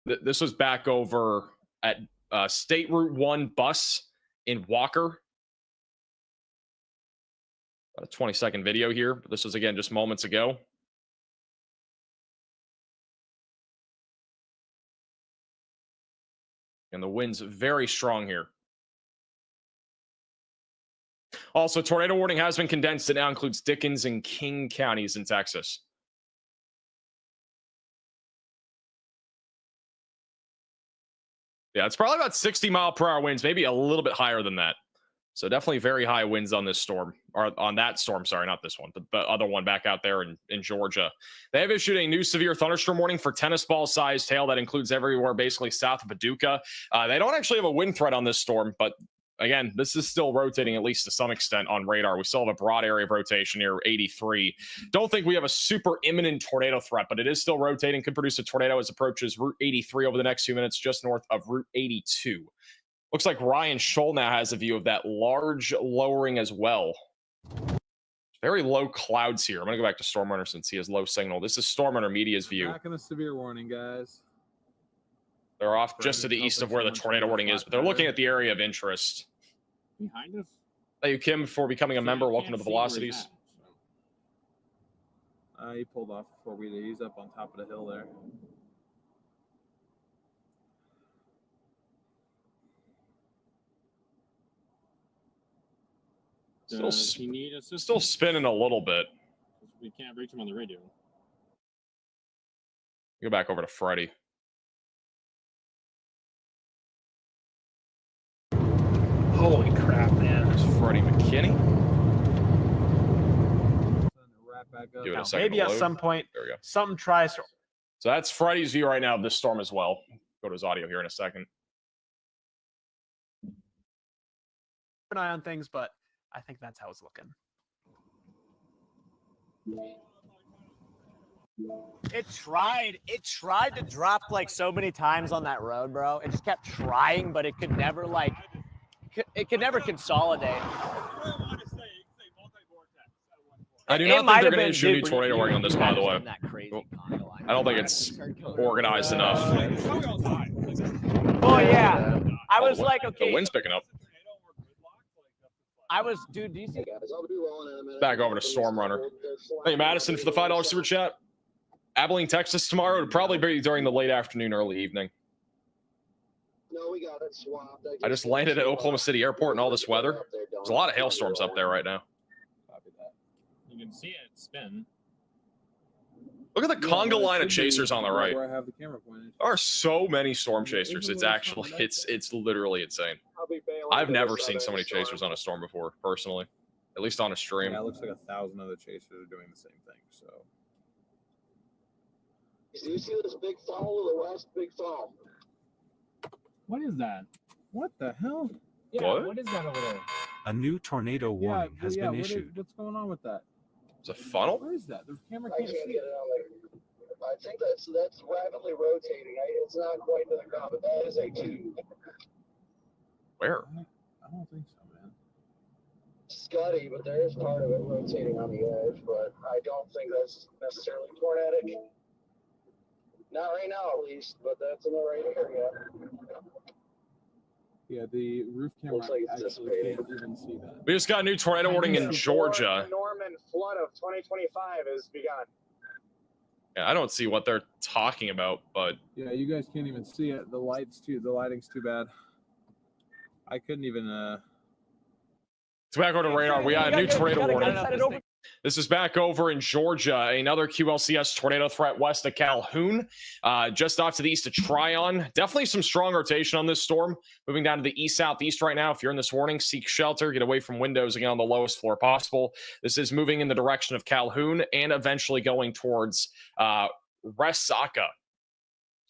This was back over at State Route 1 bus in Walker. About a 20-second video here. But this was, again, just moments ago. And the wind's very strong here. Also, tornado warning has been condensed. It now includes Dickens and King counties in Texas. Yeah, it's probably about 60-mile-per-hour winds, maybe a little bit higher than that. So definitely very high winds on this storm, or on that storm. Sorry, not this one, but the other one back out there in Georgia. They have issued a new severe thunderstorm warning for tennis ball-sized hail that includes everywhere basically south of Paducah. They don't actually have a wind threat on this storm, but again, this is still rotating, at least to some extent, on radar. We still have a broad area of rotation near 83. Don't think we have a super imminent tornado threat, but it is still rotating. Could produce a tornado as it approaches Route 83 over the next few minutes, just north of Route 82. Looks like Ryan Scholl now has a view of that large lowering as well. Very low clouds here. I'm going to go back to Storm Runner since he has low signal. This is Storm Runner Media's view. Back in a severe warning, guys. They're off just to the east of where the tornado warning is, but they're looking at the area of interest. Behind us? Thank you, Kim, for becoming a member. Welcome to the Velocities. He pulled off before we did. He's up on top of the hill there. Still spinning a little bit. We can't reach him on the radio. Go back over to Freddie. Holy crap, man. There's Freddie McKinney. Give it a second Maybe at some point, there we go. something tries to... So that's Freddie's view right now of this storm as well. Go to his audio here in a second. Keep an eye on things, but I think that's how it's looking. It tried to drop like so many times on that road, bro. It just kept trying, but it could never consolidate. I do not think they're going to issue a new tornado warning on this, by the way. I don't think it's organized enough. Oh yeah, I was like, okay. The wind's picking up. Dude, do you see? Back over to Storm Runner. Thank you, Madison, for the $5 super chat. Abilene, Texas tomorrow. It'd probably be during the late afternoon, early evening. No, we got it swapped. I just landed at Oklahoma City Airport in all this weather. There's a lot of hailstorms up there right now. You can see it spin. Look at the conga line of chasers on the right. Where I have the camera pointed. There are so many storm chasers. It's actually, it's literally insane. I've never seen so many chasers on a storm before, personally. At least on a stream. Yeah, it looks like 1,000 other chasers are doing the same thing. So. Do you see this big fall to the west? Big fall. What is that? What the hell? Yeah, what is that over there? A new tornado warning has been issued. What's going on with that? It's a funnel? Where is that? The camera I can't can't see get it. it on there. I think that's rapidly rotating. It's not quite to the ground, but that is a tube. Where? I don't think so, man. Scuddy, but there is part of it rotating on the edge, but I don't think that's necessarily tornadic. Not right now, at least, but that's in the right area. Yeah, the roof camera Looks like it's actually can't even see that. We just got a new tornado warning in Georgia. The Norman flood of 2025 has begun. Yeah, I don't see what they're talking about, but Yeah, you guys can't even see it. The lighting's too bad. I couldn't even it's back over to radar. We got a new tornado warning. This is back over in Georgia. Another QLCS tornado threat west of Calhoun, just off to the east of Tryon. Definitely some strong rotation on this storm. Moving down to the east-southeast right now. If you're in this warning, seek shelter. Get away from windows again on the lowest floor possible. This is moving in the direction of Calhoun and eventually going towards Resaca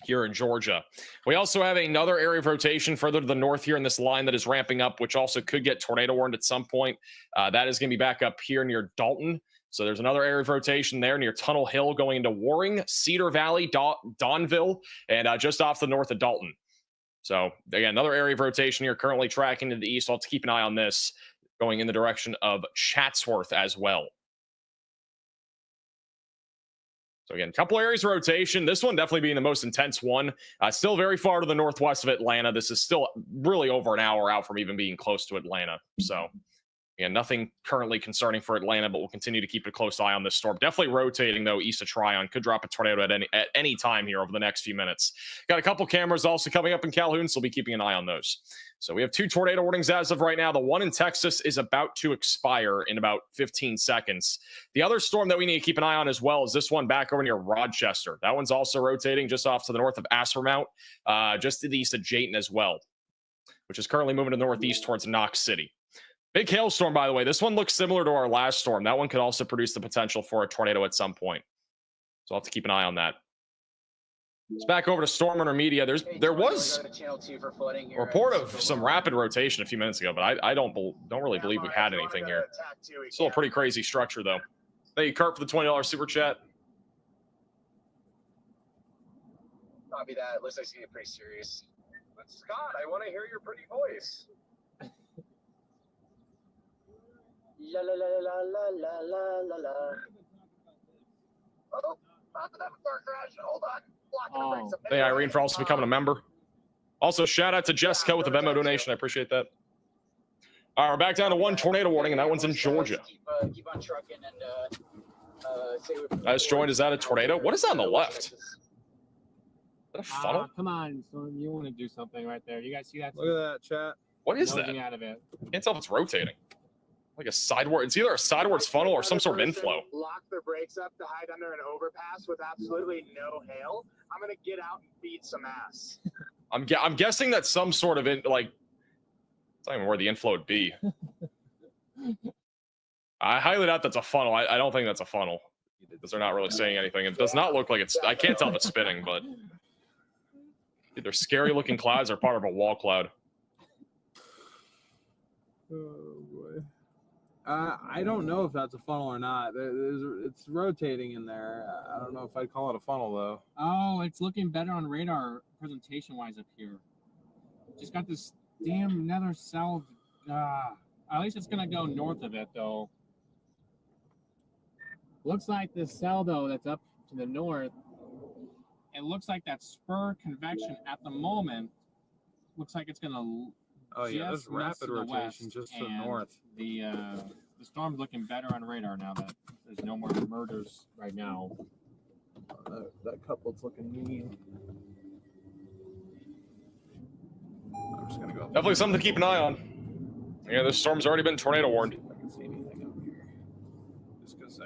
here in Georgia. We also have another area of rotation further to the north here in this line that is ramping up, which also could get tornado warned at some point. That is going to be back up here near Dalton. So there's another area of rotation there near Tunnel Hill going into Warring, Cedar Valley, Donville, and just off the north of Dalton. So again, another area of rotation here currently tracking to the east. I'll have to keep an eye on this going in the direction of Chatsworth as well. So again, a couple areas of rotation. This one definitely being the most intense one. Still very far to the northwest of Atlanta. This is still really over an hour out from even being close to Atlanta. So again, nothing currently concerning for Atlanta, but we'll continue to keep a close eye on this storm. Definitely rotating though east of Tryon. Could drop a tornado at any time here over the next few minutes. Got a couple cameras also coming up in Calhoun, so we'll be keeping an eye on those. So we have 2 tornado warnings as of right now. The one in Texas is about to expire in about 15 seconds. The other storm that we need to keep an eye on as well is this one back over near Rochester. That one's also rotating just off to the north of Aspermount, just to the east of Jayton as well, which is currently moving to the northeast towards Knox City. Big hailstorm, by the way. This one looks similar to our last storm. That one could also produce the potential for a tornado at some point. So I'll have to keep an eye on that. It's back over to Storm Runner Media. There was a report of some rapid rotation a few minutes ago, but I don't really believe we had anything here. Still a pretty crazy structure, though. Thank you, Kurt, for the $20 super chat. Copy that. Looks like it's getting pretty serious. But Scott, I want to hear your pretty voice. La la la la la la la la. Oh, about to have a car crash. Hold on. Thank Irene for also becoming a member. Also, shout out to Jessica with the Venmo donation. I appreciate that. All right, we're back down to 1 tornado warning, and that one's in Georgia. Keep on trucking and I just joined. Is that a tornado? What is that on the left? Is that a funnel? Come on, Storm. You want to do something right there. You guys see that? Look at that, chat. What is that? Out of it. Can't tell if it's rotating. Like a sideward. It's either a sidewards funnel or some sort of inflow. Lock their brakes up to hide under an overpass with absolutely no hail. I'm gonna get out and beat some ass. I'm guessing that's some sort of it's not even where the inflow would be. I highly doubt that's a funnel. I don't think that's a funnel because they're not really saying anything. It does not look like it's. I can't tell if it's spinning, but either scary looking clouds or part of a wall cloud. Oh boy. I don't know if that's a funnel or not. It's rotating in there. I don't know if I'd call it a funnel though. Oh, it's looking better on radar presentation-wise up here. Just got this damn nether south. At least it's gonna go north of it though. Looks like this cell though that's up to the north. It looks like that spur convection at the moment looks like it's gonna. Oh yeah, there's rapid rotation just to the north. The storm's looking better on radar now that there's no more murders right now. That couple's looking mean. I'm just gonna go. Definitely something to keep an eye on. Yeah, this storm's already been tornado warned. I can see anything up here. Just because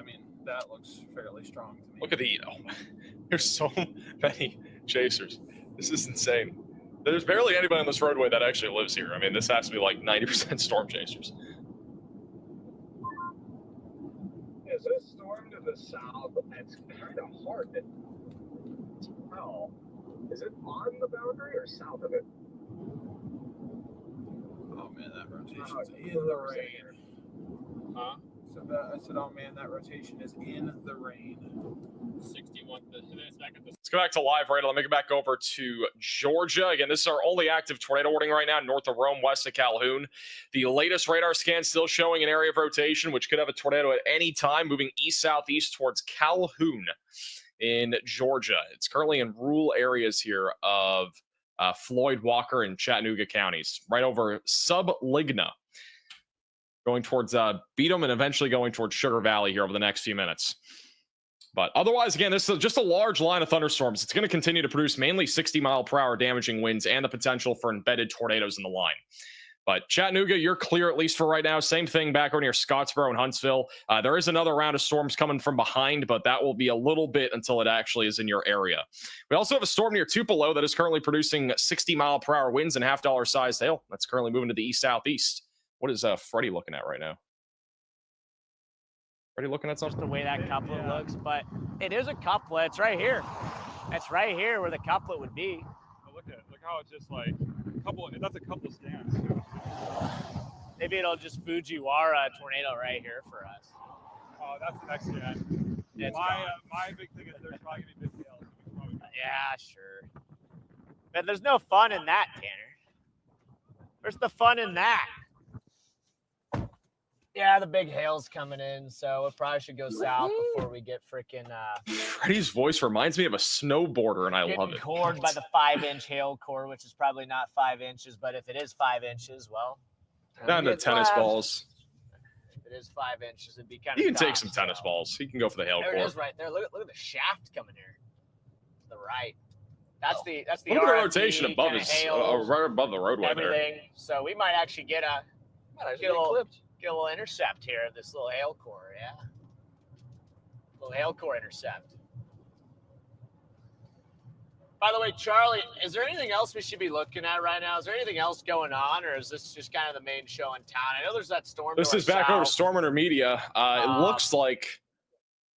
that looks fairly strong to me. Look at there's so many chasers. This is insane. There's barely anybody on this roadway that actually lives here. I mean, this has to be like 90% storm chasers. Is this storm to the south? It's kind of hard to tell. Is it on the boundary or south of it? Oh man, that rotation's in the rain. Huh? I said, oh man, that rotation is in the rain. 61. Let's go back to live radar. Let me get back over to Georgia. Again, this is our only active tornado warning right now, north of Rome, west of Calhoun. The latest radar scan still showing an area of rotation, which could have a tornado at any time, moving east-southeast towards Calhoun in Georgia. It's currently in rural areas here of Floyd, Walker, and Chattanooga counties, right over Subligna, going towards Beatham and eventually going towards Sugar Valley here over the next few minutes. But otherwise, again, this is just a large line of thunderstorms. It's going to continue to produce mainly 60-mile-per-hour damaging winds and the potential for embedded tornadoes in the line. But Chattanooga, you're clear at least for right now. Same thing back over near Scottsboro and Huntsville. There is another round of storms coming from behind, but that will be a little bit until it actually is in your area. We also have a storm near Tupelo that is currently producing 60-mile-per-hour winds and half-dollar-sized hail. That's currently moving to the east-southeast. What is Freddie looking at right now? Freddie looking at something? Just the way that couplet looks, but it is a couplet. It's right here. It's right here where the couplet would be. Oh, look how it's just like a couple. That's a couple stands too. Maybe it'll just Fujiwara a tornado right here for us. Oh, that's the next gen. My big thing is there's probably gonna be big hail. Yeah, sure. But there's no fun in that, Tanner. Where's the fun in that? Yeah, the big hail's coming in, so it probably should go south before we get freaking Freddie's voice reminds me of a snowboarder, and I love it. cored by the 5-inch hail core, which is probably not 5 inches, but if it is 5 inches, well, Down to tennis balls. If it is 5 inches, it'd be kind of. He can take some tennis balls. He can go for the hail There core. it is, right there. Look at the shaft coming here. To the right. That's the Look at the RFP, rotation above his, right above the roadway everything. there. So we might actually get a little intercept here of this little hail core, yeah. Little hail core intercept. By the way, Charlie, is there anything else we should be looking at right now? Is there anything else going on, or is this just kind of the main show in town? I know there's that storm. This is back over Storm Intermedia. It looks like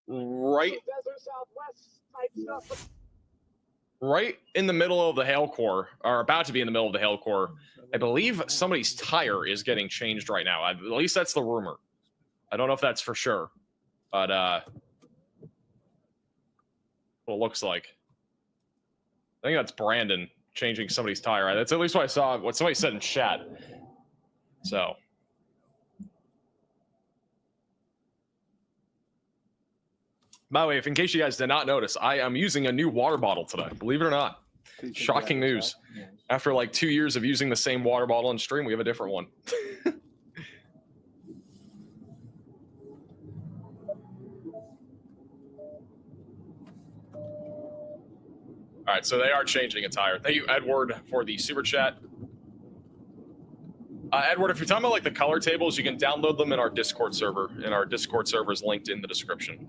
right in the middle of the hail core, or about to be in the middle of the hail core. I believe somebody's tire is getting changed right now. At least that's the rumor. I don't know if that's for sure, but what it looks like. I think that's Brandon changing somebody's tire. That's at least what I saw, what somebody said in chat. So. By the way, if in case you guys did not notice, I am using a new water bottle today. Believe it or not. Shocking news. After like 2 years of using the same water bottle on stream, we have a different one. All right, so they are changing a tire. Thank you, Edward, for the super chat. Edward, if you're talking about like the color tables, you can download them in our Discord server, and our Discord server is linked in the description.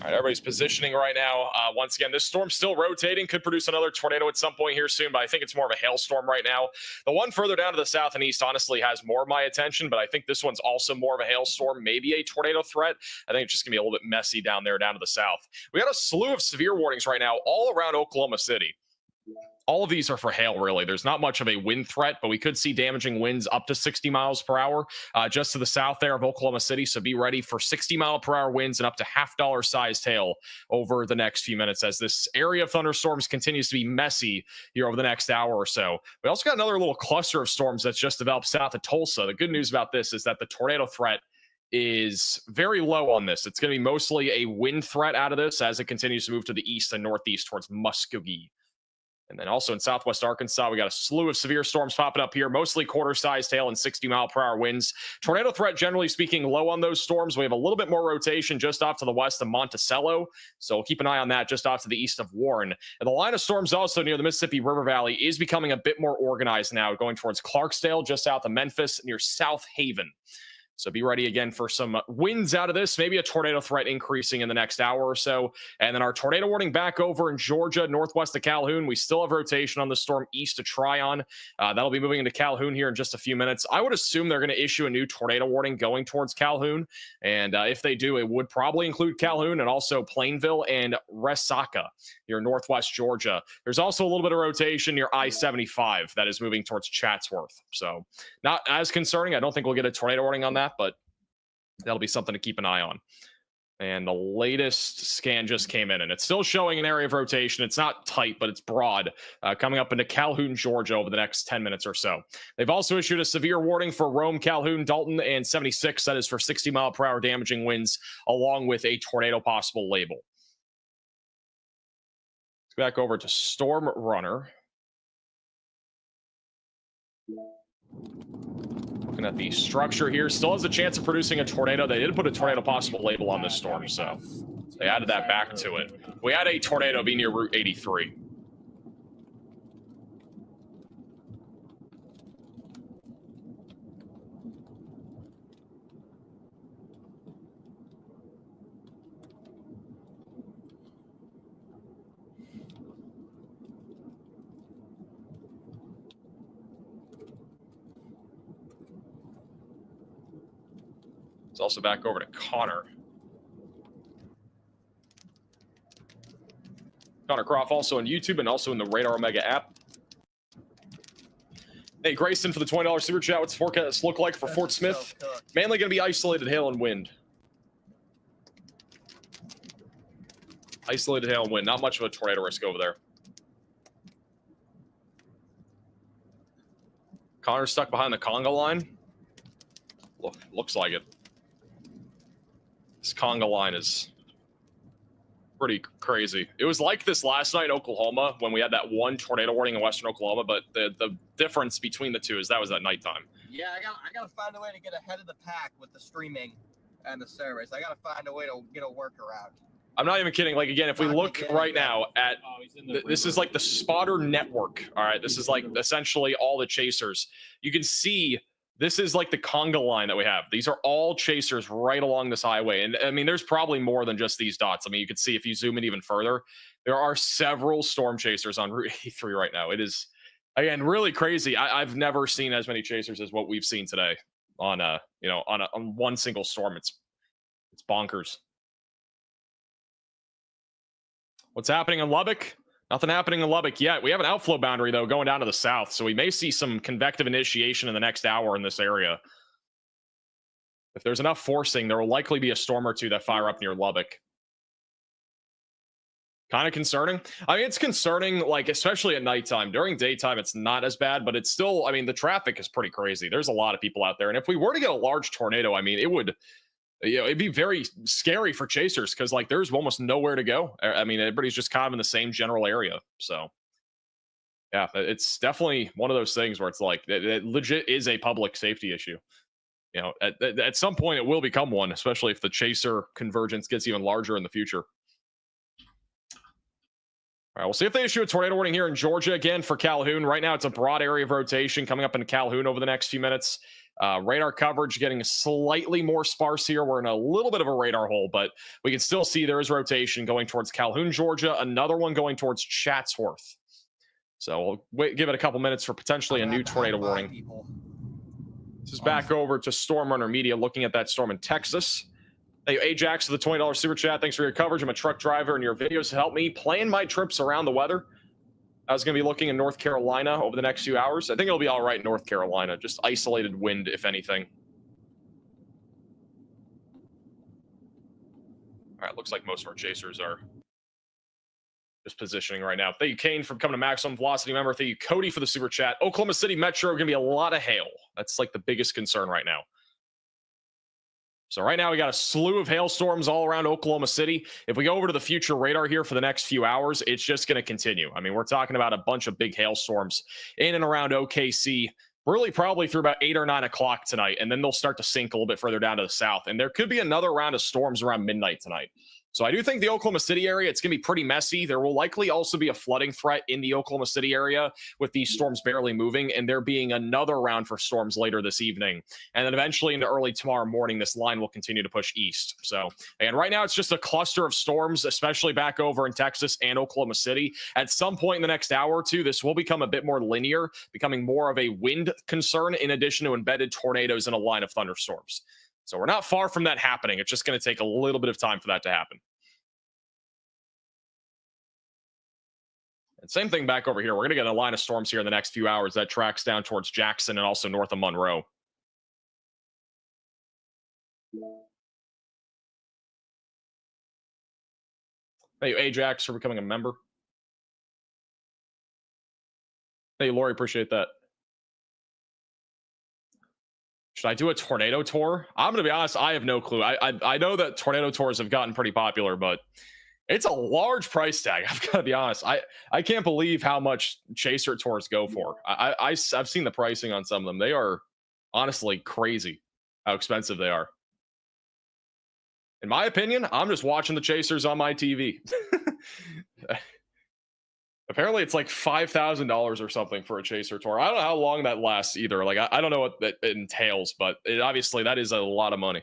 All right, everybody's positioning right now. Once again, this storm's still rotating, could produce another tornado at some point here soon, but I think it's more of a hailstorm right now. The one further down to the south and east honestly has more of my attention, but I think this one's also more of a hailstorm, maybe a tornado threat. I think it's just gonna be a little bit messy down there, down to the south. We got a slew of severe warnings right now all around Oklahoma City. All of these are for hail, really. There's not much of a wind threat, but we could see damaging winds up to 60 miles per hour just to the south there of Oklahoma City. So be ready for 60-mile-per-hour winds and up to $half sized hail over the next few minutes as this area of thunderstorms continues to be messy here over the next hour or so. We also got another little cluster of storms that's just developed south of Tulsa. The good news about this is that the tornado threat is very low on this. It's going to be mostly a wind threat out of this as it continues to move to the east and northeast towards Muskogee. And then also in southwest Arkansas, we got a slew of severe storms popping up here, mostly quarter-sized hail and 60-mile-per-hour winds. Tornado threat, generally speaking, low on those storms. We have a little bit more rotation just off to the west of Monticello, so we'll keep an eye on that just off to the east of Warren. And the line of storms also near the Mississippi River Valley is becoming a bit more organized now, going towards Clarksdale, just south of Memphis, near South Haven. So be ready again for some winds out of this, maybe a tornado threat increasing in the next hour or so. And then our tornado warning back over in Georgia, northwest of Calhoun. We still have rotation on the storm east of Tryon. That'll be moving into Calhoun here in just a few minutes. I would assume they're going to issue a new tornado warning going towards Calhoun. And if they do, it would probably include Calhoun and also Plainville and Resaca near northwest Georgia. There's also a little bit of rotation near I-75 that is moving towards Chatsworth. So not as concerning. I don't think we'll get a tornado warning on that, but that'll be something to keep an eye on. And the latest scan just came in, and it's still showing an area of rotation. It's not tight, but it's broad, coming up into Calhoun, Georgia over the next 10 minutes or so. They've also issued a severe warning for Rome, Calhoun, Dalton, and 76. That is for 60-mile-per-hour damaging winds, along with a tornado possible label. Let's go back over to Storm Runner. Looking at the structure here, still has a chance of producing a tornado. They did put a tornado possible label on this storm, so they added that back to it. We had a tornado be near Route 83. It's also back over to Connor. Connor Croft also on YouTube and also in the Radar Omega app. Hey, Grayson for the $20 super chat. What's the forecast look like for Fort Smith? Mainly going to be isolated hail and wind. Isolated hail and wind. Not much of a tornado risk over there. Connor's stuck behind the conga line. Looks like it. This conga line is pretty crazy. It was like this last night in Oklahoma when we had that one tornado warning in western Oklahoma, but the difference between the two is that was at nighttime. Yeah, I gotta find a way to get ahead of the pack with the streaming and the service. I gotta find a way to get a workaround. I'm not even kidding. Like, again, if we look right now at this is like the spotter network. All right, this is like essentially all the chasers. You can see this is like the conga line that we have. These are all chasers right along this highway. And I mean, there's probably more than just these dots. I mean, you can see if you zoom in even further, there are several storm chasers on Route 83 right now. It is, again, really crazy. I've never seen as many chasers as what we've seen today on on one single storm. It's bonkers. What's happening in Lubbock? Nothing happening in Lubbock yet. We have an outflow boundary, though, going down to the south, so we may see some convective initiation in the next hour in this area. If there's enough forcing, there will likely be a storm or two that fire up near Lubbock. Kind of concerning. I mean, it's concerning, like, especially at nighttime. During daytime, it's not as bad, but it's still, I mean, the traffic is pretty crazy. There's a lot of people out there, and if we were to get a large tornado, I mean, it would... it'd be very scary for chasers because, like, there's almost nowhere to go. I mean, everybody's just kind of in the same general area. So, yeah, it's definitely one of those things where it's like it legit is a public safety issue. You know, at some point it will become one, especially if the chaser convergence gets even larger in the future. All right, we'll see if they issue a tornado warning here in Georgia again for Calhoun. Right now, it's a broad area of rotation coming up into Calhoun over the next few minutes. Radar coverage getting slightly more sparse here. We're in a little bit of a radar hole, but we can still see there is rotation going towards Calhoun, Georgia. Another one going towards Chatsworth. So we'll give it a couple minutes for potentially a new tornado warning. This is back over to Storm Runner Media looking at that storm in Texas. Hey, Ajax to the $20 super chat. Thanks for your coverage. I'm a truck driver, and your videos help me plan my trips around the weather. I was going to be looking in North Carolina over the next few hours. I think it'll be all right in North Carolina. Just isolated wind, if anything. All right, looks like most of our chasers are just positioning right now. Thank you, Kane, for coming to Maximum Velocity member. Thank you, Cody, for the super chat. Oklahoma City Metro, going to be a lot of hail. That's like the biggest concern right now. So right now we got a slew of hailstorms all around Oklahoma City. If we go over to the future radar here for the next few hours, it's just going to continue. I mean, we're talking about a bunch of big hailstorms in and around OKC, really probably through about 8 or 9 o'clock tonight, and then they'll start to sink a little bit further down to the south. And there could be another round of storms around midnight tonight. So I do think the Oklahoma City area, it's going to be pretty messy. There will likely also be a flooding threat in the Oklahoma City area with these storms barely moving, and there being another round for storms later this evening. And then eventually into early tomorrow morning, this line will continue to push east. So, and right now it's just a cluster of storms, especially back over in Texas and Oklahoma City. At some point in the next hour or two, this will become a bit more linear, becoming more of a wind concern in addition to embedded tornadoes and a line of thunderstorms. So we're not far from that happening. It's just going to take a little bit of time for that to happen. And same thing back over here. We're going to get a line of storms here in the next few hours that tracks down towards Jackson and also north of Monroe. Thank you, Ajax, for becoming a member. Thank you, Lori. Appreciate that. Should I do a tornado tour? I'm going to be honest, I have no clue. I know that tornado tours have gotten pretty popular, but it's a large price tag. I've got to be honest. I can't believe how much chaser tours go for. I've seen the pricing on some of them. They are honestly crazy how expensive they are. In my opinion, I'm just watching the chasers on my TV. Apparently, it's like $5,000 or something for a chaser tour. I don't know how long that lasts either. Like, I don't know what that entails, but obviously that is a lot of money.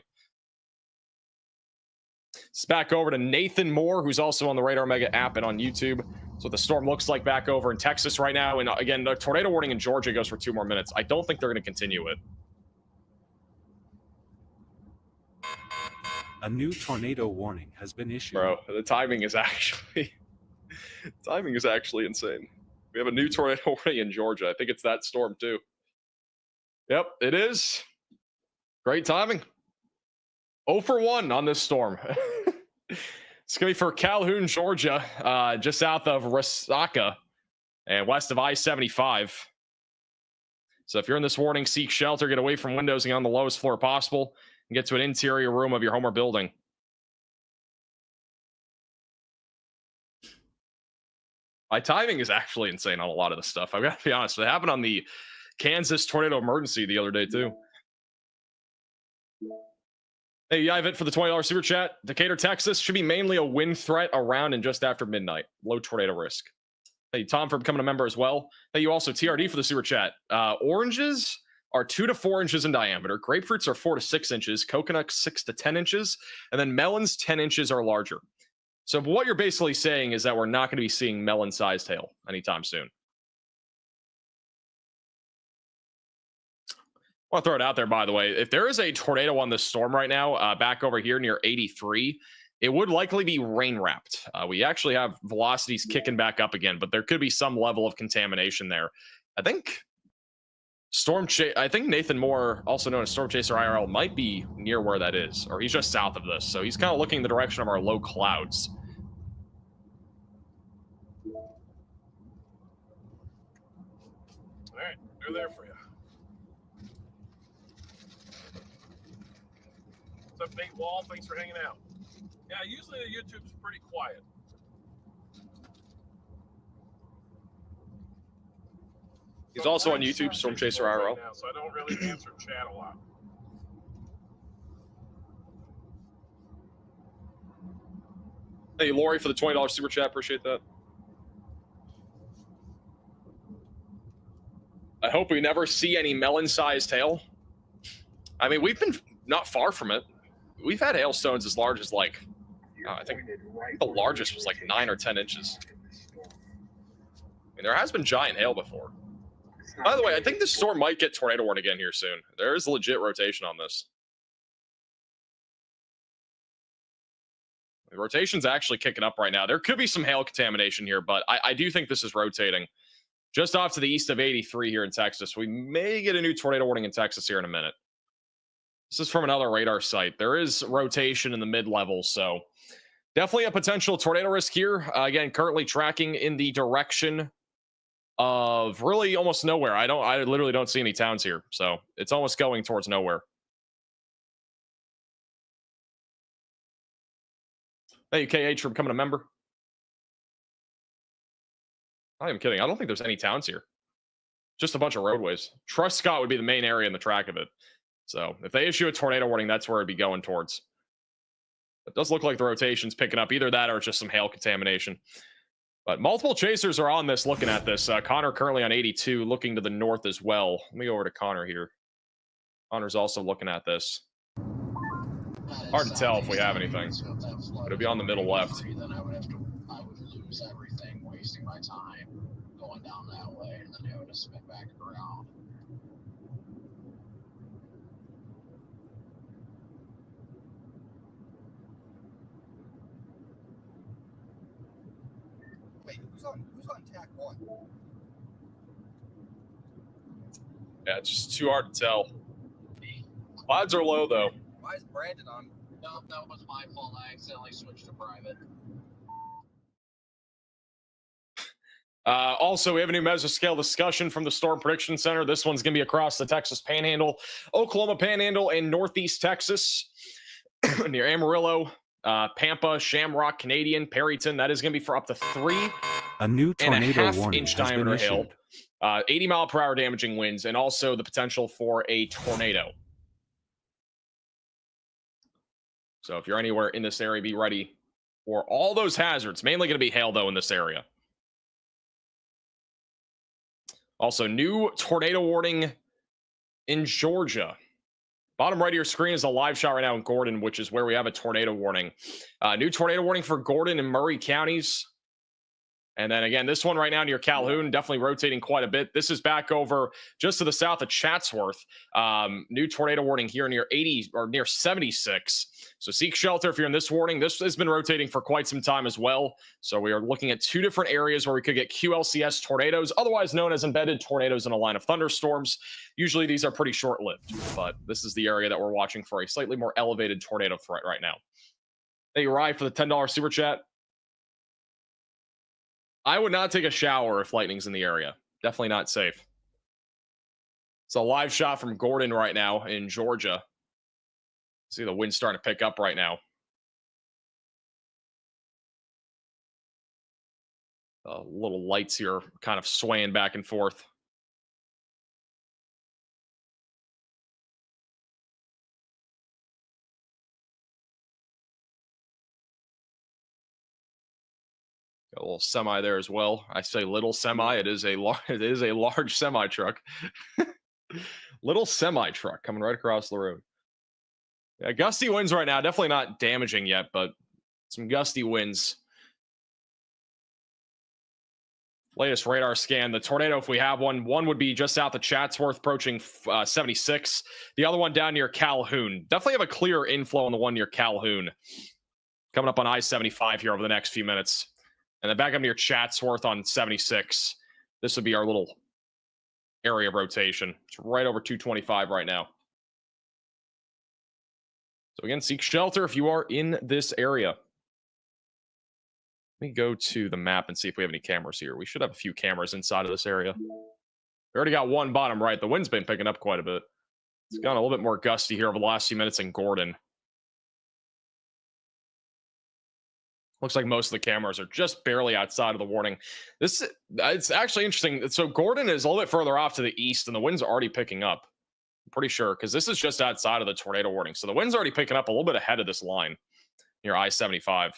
It's back over to Nathan Moore, who's also on the Radar Mega app and on YouTube. That's what the storm looks like back over in Texas right now. And again, the tornado warning in Georgia goes for 2 more minutes. I don't think they're going to continue it. A new tornado warning has been issued. Bro, the timing is actually insane. We have a new tornado warning in Georgia. I think it's that storm too. Yep, it is. Great timing. 0 for 1 on this storm. It's going to be for Calhoun, Georgia, just south of Resaca and west of I-75. So if you're in this warning, seek shelter, get away from windows and get on the lowest floor possible, and get to an interior room of your home or building. My timing is actually insane on a lot of this stuff. I've got to be honest. It happened on the Kansas tornado emergency the other day, too. Hey, Yivit for the $20 super chat. Decatur, Texas should be mainly a wind threat around and just after midnight. Low tornado risk. Hey, Tom for becoming a member as well. Hey, you also TRD for the super chat. Oranges are 2 to 4 inches in diameter. Grapefruits are 4 to 6 inches. Coconuts 6 to 10 inches. And then melons 10 inches or larger. So what you're basically saying is that we're not going to be seeing melon-sized hail anytime soon. I want to throw it out there, by the way. If there is a tornado on this storm right now, back over here near 83, it would likely be rain-wrapped. We actually have velocities kicking back up again, but there could be some level of contamination there. I think Nathan Moore, also known as Storm Chaser IRL, might be near where that is, or he's just south of this. So he's kind of looking in the direction of our low clouds. All right, they're there for you. What's up, Nate Wall? Thanks for hanging out. Yeah, usually the YouTube's pretty quiet. He's also on YouTube, Storm Chaser IRL. Right now, so I don't really answer chat a lot. Hey, Lori for the $20 super chat. Appreciate that. I hope we never see any melon-sized hail. I mean, we've been not far from it. We've had hailstones as large as like, I think the largest was like 9 or 10 inches. I mean, there has been giant hail before. By the way, I think this storm might get tornado warning again here soon. There is legit rotation on this. The rotation's actually kicking up right now. There could be some hail contamination here, but I do think this is rotating. Just off to the east of 83 here in Texas. We may get a new tornado warning in Texas here in a minute. This is from another radar site. There is rotation in the mid-level, so definitely a potential tornado risk here. Again, currently tracking in the direction of really almost nowhere. I literally don't see any towns here, so it's almost going towards nowhere. Thank you, KH, for becoming a member. I am kidding. I don't think there's any towns here. Just a bunch of roadways. Trust Scott would be the main area in the track of it. So if they issue a tornado warning, that's where it'd be going towards. It does look like the rotation's picking up. Either that or it's just some hail contamination. But multiple chasers are on this, looking at this. Connor currently on 82, looking to the north as well. Let me go over to Connor here. Connor's also looking at this. Hard to tell if we have anything. But it'll be on the middle left. Then I would lose everything, wasting my time going down that way, and then I would have spin back around. Wait, who's on tack 1? Yeah, it's just too hard to tell. Clouds are low, though. Why is Brandon on? No, that was my fault. I accidentally switched to private. Also, we have a new mesoscale discussion from the Storm Prediction Center. This one's going to be across the Texas Panhandle, Oklahoma Panhandle, and Northeast Texas, near Amarillo, Pampa, Shamrock, Canadian, Perryton. That is going to be for up to 3 A new tornado 1/2 warning inch has been diameter hail, issued. 80-mile-per-hour damaging winds, and also the potential for a tornado. So if you're anywhere in this area, be ready for all those hazards. Mainly going to be hail, though, in this area. Also, new tornado warning in Georgia. Bottom right of your screen is a live shot right now in Gordon, which is where we have a tornado warning. New tornado warning for Gordon and Murray counties. And then again, this one right now near Calhoun, definitely rotating quite a bit. This is back over just to the south of Chatsworth. New tornado warning here near 80 or near 76. So seek shelter if you're in this warning. This has been rotating for quite some time as well. So we are looking at 2 different areas where we could get QLCS tornadoes, otherwise known as embedded tornadoes in a line of thunderstorms. Usually these are pretty short-lived, but this is the area that we're watching for a slightly more elevated tornado threat right now. Thank you, Rye, for the $10 super chat. I would not take a shower if lightning's in the area. Definitely not safe. It's a live shot from Gordon right now in Georgia. See the wind starting to pick up right now. Little lights here kind of swaying back and forth. Got a little semi there as well. I say little semi. It is a large semi truck. Little semi truck coming right across the road. Yeah, gusty winds right now. Definitely not damaging yet, but some gusty winds. Latest radar scan. The tornado, if we have one would be just south of Chatsworth, approaching 76. The other one down near Calhoun. Definitely have a clear inflow on the one near Calhoun. Coming up on I-75 here over the next few minutes. And then back up near Chatsworth on 76. This would be our little area of rotation. It's right over 225 right now. So again, seek shelter if you are in this area. Let me go to the map and see if we have any cameras here. We should have a few cameras inside of this area. We already got one bottom right. The wind's been picking up quite a bit. It's gone a little bit more gusty here over the last few minutes in Gordon. Looks like most of the cameras are just barely outside of the warning. It's actually interesting. So Gordon is a little bit further off to the east, and the wind's already picking up. I'm pretty sure, because this is just outside of the tornado warning. So the wind's already picking up a little bit ahead of this line near I-75.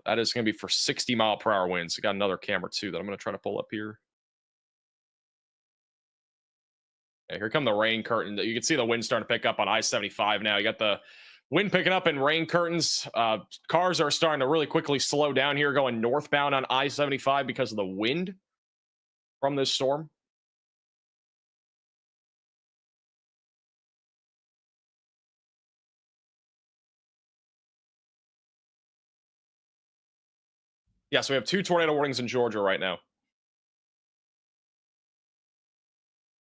That is going to be for 60-mile-per-hour winds. We got another camera, too, that I'm going to try to pull up here. Okay, here come the rain curtain. You can see the wind starting to pick up on I-75 now. You got the wind picking up in rain curtains. Cars are starting to really quickly slow down here going northbound on I-75 because of the wind from this storm. Yeah, so we have 2 tornado warnings in Georgia right now.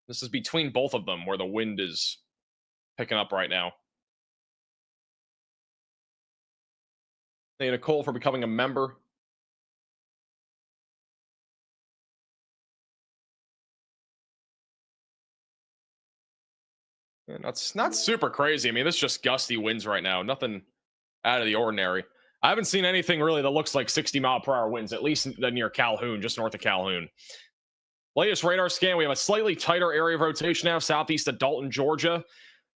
This is between both of them where the wind is picking up right now. Thank you, Nicole, for becoming a member. Yeah, that's not super crazy. I mean, this is just gusty winds right now. Nothing out of the ordinary. I haven't seen anything really that looks like 60-mile-per-hour winds, at least near Calhoun, just north of Calhoun. Latest radar scan, we have a slightly tighter area of rotation now, southeast of Dalton, Georgia.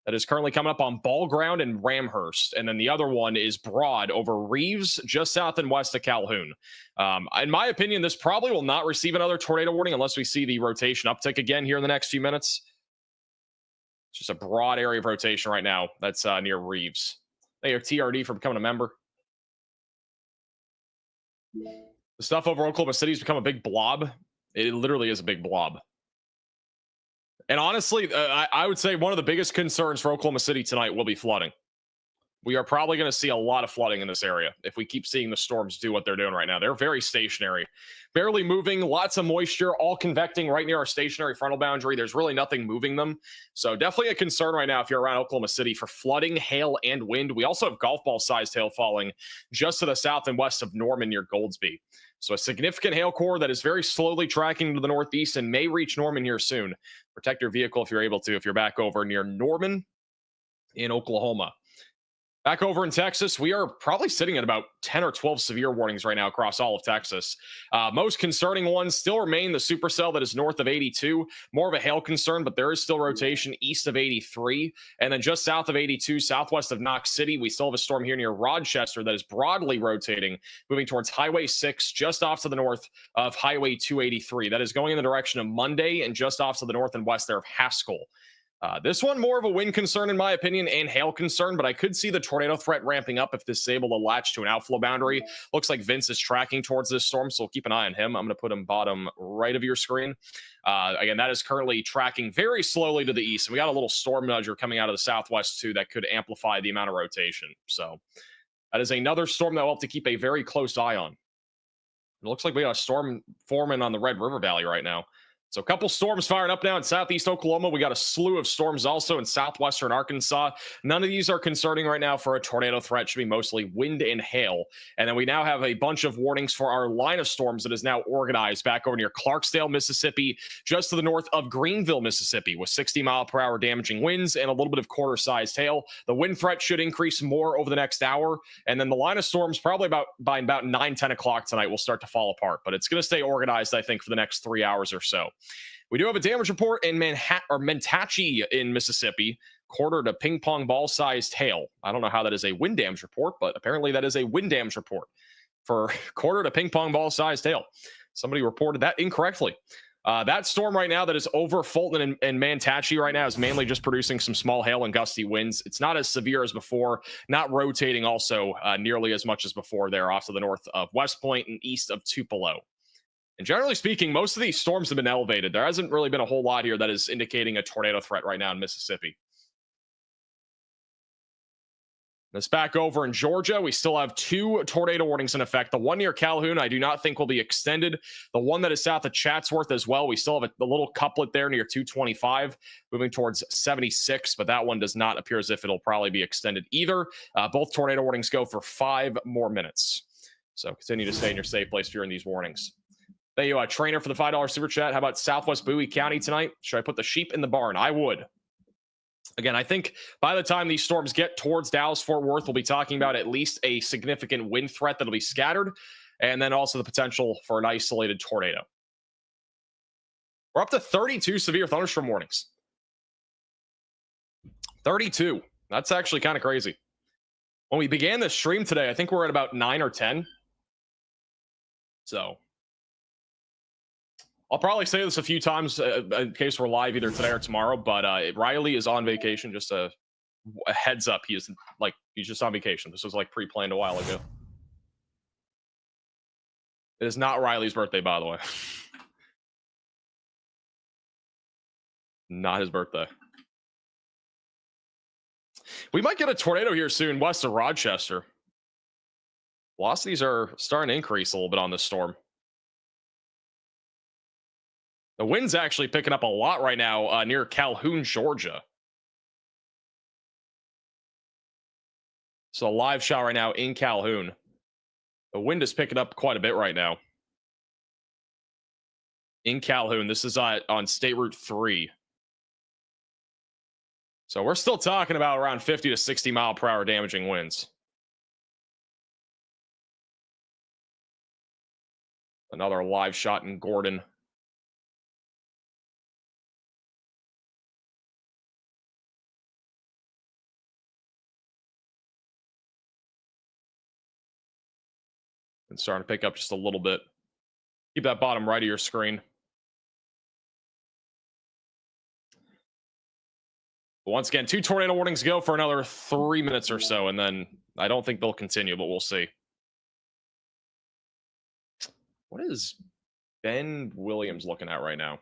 That is currently coming up on Ball Ground and Ramhurst. And then the other one is broad over Reeves, just south and west of Calhoun. In my opinion, this probably will not receive another tornado warning unless we see the rotation uptick again here in the next few minutes. It's just a broad area of rotation right now. That's near Reeves. Thank you, TRD, for becoming a member. The stuff over Oklahoma City has become a big blob. It literally is a big blob. And honestly, I would say one of the biggest concerns for Oklahoma City tonight will be flooding. We are probably going to see a lot of flooding in this area if we keep seeing the storms do what they're doing right now. They're very stationary, barely moving, lots of moisture, all convecting right near our stationary frontal boundary. There's really nothing moving them. So definitely a concern right now if you're around Oklahoma City for flooding, hail, and wind. We also have golf ball-sized hail falling just to the south and west of Norman near Goldsby. So a significant hail core that is very slowly tracking to the northeast and may reach Norman here soon. Protect your vehicle if you're able to, if you're back over near Norman in Oklahoma. Back over in Texas, we are probably sitting at about 10 or 12 severe warnings right now across all of Texas. Most concerning ones still remain the supercell that is north of 82. More of a hail concern, but there is still rotation east of 83. And then just south of 82, southwest of Knox City, we still have a storm here near Rochester that is broadly rotating, moving towards Highway 6, just off to the north of Highway 283. That is going in the direction of Monday and just off to the north and west there of Haskell. This one more of a wind concern in my opinion and hail concern, but I could see the tornado threat ramping up if this is able to latch to an outflow boundary. Looks like Vince is tracking towards this storm, so we'll keep an eye on him. I'm going to put him bottom right of your screen. Again, that is currently tracking very slowly to the east. And we got a little storm nudger coming out of the southwest too that could amplify the amount of rotation. So that is another storm that we'll have to keep a very close eye on. It looks like we got a storm forming on the Red River Valley right now. So a couple storms firing up now in southeast Oklahoma. We got a slew of storms also in southwestern Arkansas. None of these are concerning right now for a tornado threat. Should be mostly wind and hail. And then we now have a bunch of warnings for our line of storms that is now organized back over near Clarksdale, Mississippi, just to the north of Greenville, Mississippi, with 60-mile-per-hour damaging winds and a little bit of quarter-sized hail. The wind threat should increase more over the next hour. And then the line of storms probably by about 9, 10 o'clock tonight will start to fall apart. But it's going to stay organized, I think, for the next 3 hours or so. We do have a damage report in Mentachie in Mississippi, quarter to ping pong ball sized hail. I don't know how that is a wind damage report, but apparently that is a wind damage report for quarter to ping pong ball sized hail. Somebody reported that incorrectly. That storm right now that is over Fulton and Mentachie right now is mainly just producing some small hail and gusty winds. It's not as severe as before, not rotating also nearly as much as before there off to the north of West Point and east of Tupelo. And generally speaking, most of these storms have been elevated. There hasn't really been a whole lot here that is indicating a tornado threat right now in Mississippi. This back over in Georgia, we still have 2 tornado warnings in effect. The one near Calhoun, I do not think will be extended. The one that is south of Chatsworth as well. We still have a little couplet there near 225, moving towards 76, but that one does not appear as if it'll probably be extended either. Both tornado warnings go for 5 more minutes. So continue to stay in your safe place if you're in these warnings. Thank you, Trainer, for the $5 super chat. How about Southwest Bowie County tonight? Should I put the sheep in the barn? I would. Again, I think by the time these storms get towards Dallas-Fort Worth, we'll be talking about at least a significant wind threat that'll be scattered, and then also the potential for an isolated tornado. We're up to 32 severe thunderstorm warnings. 32. That's actually kind of crazy. When we began this stream today, I think we're at about 9 or 10. So I'll probably say this a few times in case we're live either today or tomorrow, but Riley is on vacation. Just a heads up. He's just on vacation. This was like pre-planned a while ago. It is not Riley's birthday, by the way. Not his birthday. We might get a tornado here soon west of Rochester. Velocities are starting to increase a little bit on this storm. The wind's actually picking up a lot right now near Calhoun, Georgia. So a live shot right now in Calhoun. The wind is picking up quite a bit right now. In Calhoun, this is on State Route 3. So we're still talking about around 50 to 60 mile per hour damaging winds. Another live shot in Gordon. And starting to pick up just a little bit. Keep that bottom right of your screen. But once again, 2 tornado warnings go for another 3 minutes or so, and then I don't think they'll continue, but we'll see. What is Ben Williams looking at right now?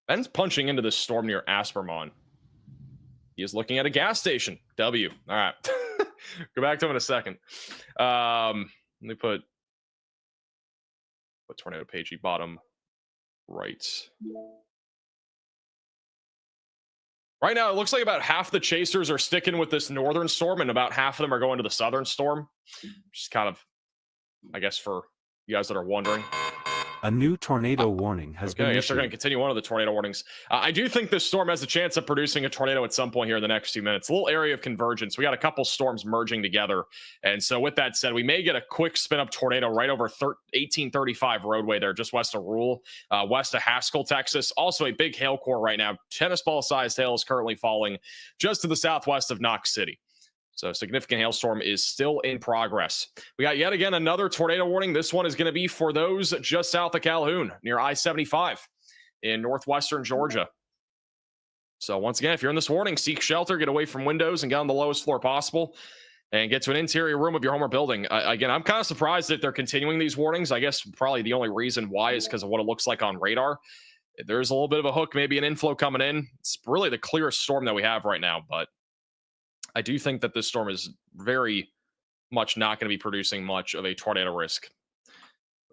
Ben's punching into this storm near Aspermont. He is looking at a gas station. W. All right. Go back to him in a second. Let me put tornado pagey bottom right. Right now, it looks like about half the chasers are sticking with this northern storm, and about half of them are going to the southern storm. Just kind of, I guess, for you guys that are wondering. A new tornado warning has been issued. I guess issued. they're going to continue one of the tornado warnings. I do think this storm has a chance of producing a tornado at some point here in the next few minutes. A little area of convergence. We got a couple storms merging together. And so with that said, we may get a quick spin-up tornado right over 1835 roadway there, just west of Rule, west of Haskell, Texas. Also a big hail core right now. Tennis ball-sized hail is currently falling just to the southwest of Knox City. So significant hailstorm is still in progress. We got yet again another tornado warning. This one is going to be for those just south of Calhoun near I-75 in northwestern Georgia. So once again, if you're in this warning, seek shelter, get away from windows and get on the lowest floor possible and get to an interior room of your home or building. Again, I'm kind of surprised that they're continuing these warnings. I guess probably the only reason why is because of what it looks like on radar. There's a little bit of a hook, maybe an inflow coming in. It's really the clearest storm that we have right now, but I do think that this storm is very much not going to be producing much of a tornado risk.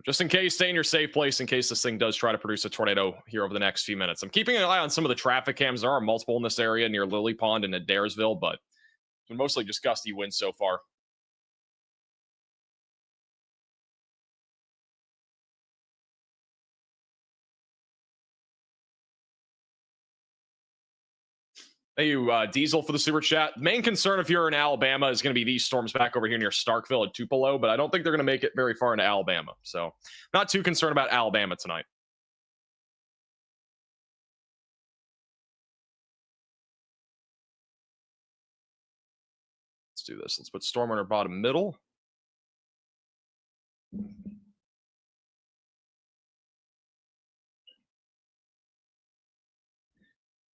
Just in case, stay in your safe place in case this thing does try to produce a tornado here over the next few minutes. I'm keeping an eye on some of the traffic cams. There are multiple in this area near Lily Pond and Adairsville, but it's been mostly just gusty winds so far. Thank you, Diesel, for the super chat. Main concern if you're in Alabama is going to be these storms back over here near Starkville and Tupelo, but I don't think they're going to make it very far into Alabama. So not too concerned about Alabama tonight. Let's do this. Let's put storm on our bottom middle.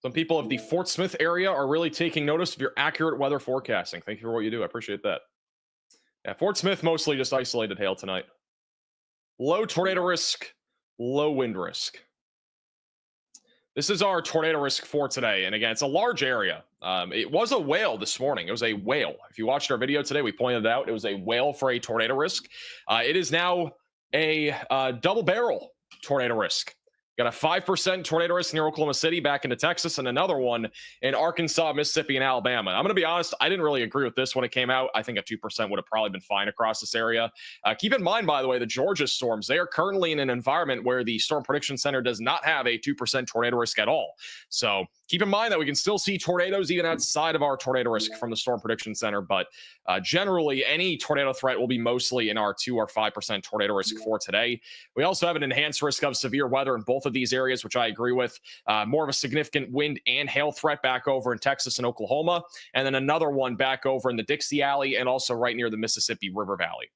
Some people of the Fort Smith area are really taking notice of your accurate weather forecasting. Thank you for what you do. I appreciate that. Yeah, Fort Smith mostly just isolated hail tonight. Low tornado risk, low wind risk. This is our tornado risk for today. And again, it's a large area. It was a whale this morning. It was a whale. If you watched our video today, we pointed it out. It was a whale for a tornado risk. It is now a double barrel tornado risk. Got a 5% tornado risk near Oklahoma City back into Texas, and another one in Arkansas, Mississippi, and Alabama. I'm going to be honest, I didn't really agree with this when it came out. I think a 2% would have probably been fine across this area. Keep in mind, by the way, the Georgia storms, they are currently in an environment where the Storm Prediction Center does not have a 2% tornado risk at all. So keep in mind that we can still see tornadoes even outside of our tornado risk from the Storm Prediction Center, but generally any tornado threat will be mostly in our 2 or 5% tornado risk for today. We also have an enhanced risk of severe weather in both of these areas, which I agree with. More of a significant wind and hail threat back over in Texas and Oklahoma, and then another one back over in the Dixie Alley and also right near the Mississippi River Valley.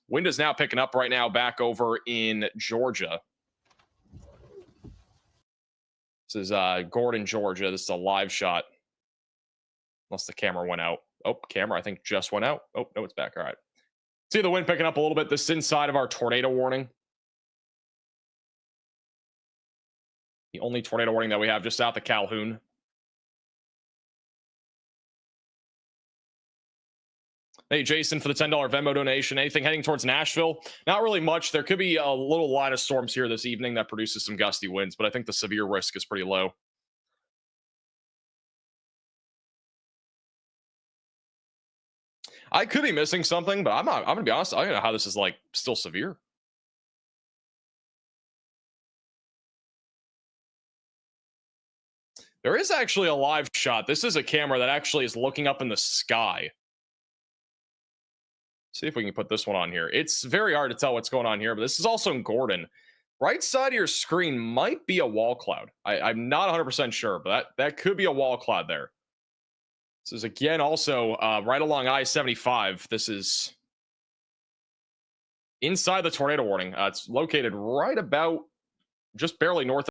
Wind is now picking up right now back over in Georgia. This is Gordon, Georgia. This is a live shot. Unless the camera went out. Oh, camera, I think, just went out. Oh, no, it's back. All right. See the wind picking up a little bit. This is inside of our tornado warning. The only tornado warning that we have just south of Calhoun. Hey, Jason, for the $10 Venmo donation. Anything heading towards Nashville? Not really much. There could be a little line of storms here this evening that produces some gusty winds, but I think the severe risk is pretty low. I could be missing something, but I'm going to be honest. I don't know how this is like still severe. There is actually a live shot. This is a camera that actually is looking up in the sky. See if we can put this one on here. It's very hard to tell what's going on here, but this is also in Gordon. Right side of your screen might be a wall cloud. I'm not 100% sure, but that could be a wall cloud there. This is again also right along I-75. This is inside the tornado warning. It's located right about just barely north